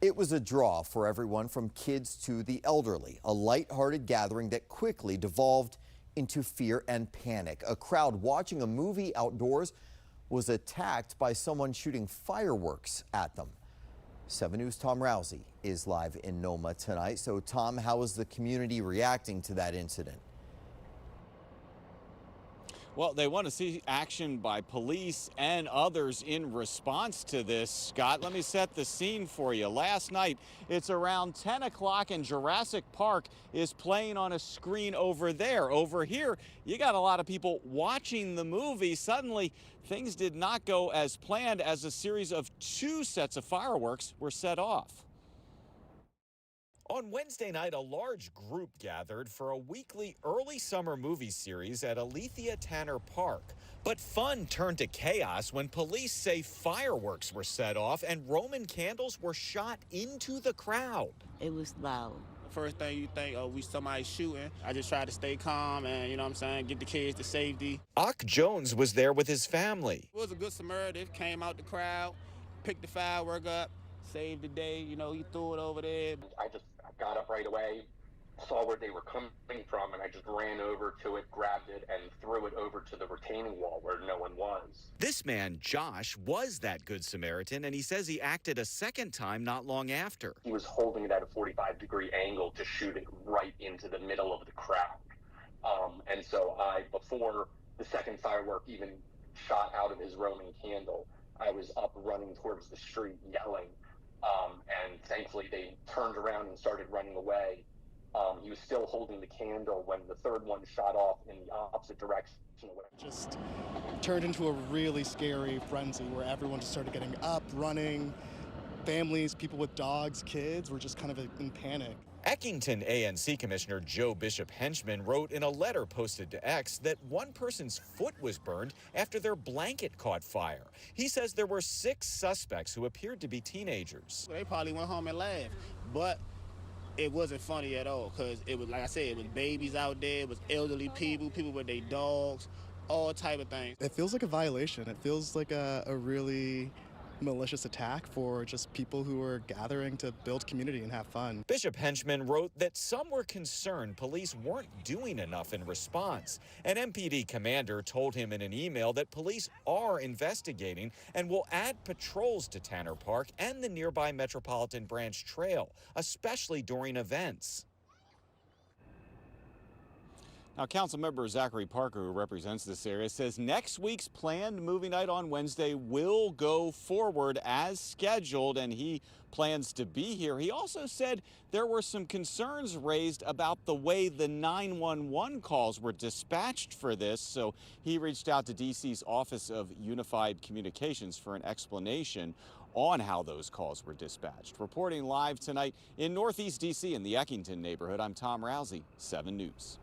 It was a draw for everyone from kids to the elderly, a lighthearted gathering that quickly devolved into fear and panic. A crowd watching a movie outdoors was attacked by someone shooting fireworks at them. 7 News' Tom Rousey is live in Noma tonight. So Tom, how is the community reacting to that incident? Well, they want to see action by police and others in response to this. Scott, let me set the scene for you. Last night, it's around 10 o'clock and Jurassic Park is playing on a screen over there. Over here, you got a lot of people watching the movie. Suddenly, things did not go as planned as a series of 2 sets of fireworks were set off. On Wednesday night, a large group gathered for a weekly early summer movie series at Alethea Tanner Park. But fun turned to chaos when police say fireworks were set off and Roman candles were shot into the crowd. It was loud. First thing you think, oh, somebody shooting. I just tried to stay calm and, you know what I'm saying, get the kids to safety. Ak Jones was there with his family. It was a good Samaritan, came out the crowd, picked the firework up, saved the day, you know, he threw it over there. I got up right away, saw where they were coming from, and I just ran over to it, grabbed it, and threw it over to the retaining wall where no one was. This man, Josh, was that good Samaritan, and he says he acted a second time not long after. He was holding it at a 45-degree angle to shoot it right into the middle of the crowd. And so before the second firework even shot out of his Roman candle, I was up running towards the street yelling. And thankfully they turned around and started running away. He was still holding the candle when the third one shot off in the opposite direction. Just turned into a really scary frenzy where everyone just started getting up, running. Families, people with dogs, kids were just kind of in panic. Eckington ANC Commissioner Joe Bishop Henchman wrote in a letter posted to X that one person's foot was burned after their blanket caught fire. He says there were 6 suspects who appeared to be teenagers. They probably went home and laughed, but it wasn't funny at all because it was, like I said, it was babies out there, it was elderly people, people with their dogs, all type of things. It feels like a violation. It feels like a really malicious attack for just people who are gathering to build community and have fun. Bishop Henchman wrote that some were concerned police weren't doing enough in response. An MPD commander told him in an email that police are investigating and will add patrols to Tanner Park and the nearby Metropolitan Branch Trail, especially during events. Now, Councilmember Zachary Parker, who represents this area, says next week's planned movie night on Wednesday will go forward as scheduled, and he plans to be here. He also said there were some concerns raised about the way the 911 calls were dispatched for this, so he reached out to D.C.'s Office of Unified Communications for an explanation on how those calls were dispatched. Reporting live tonight in Northeast D.C. in the Eckington neighborhood, I'm Tom Rousey, 7 News.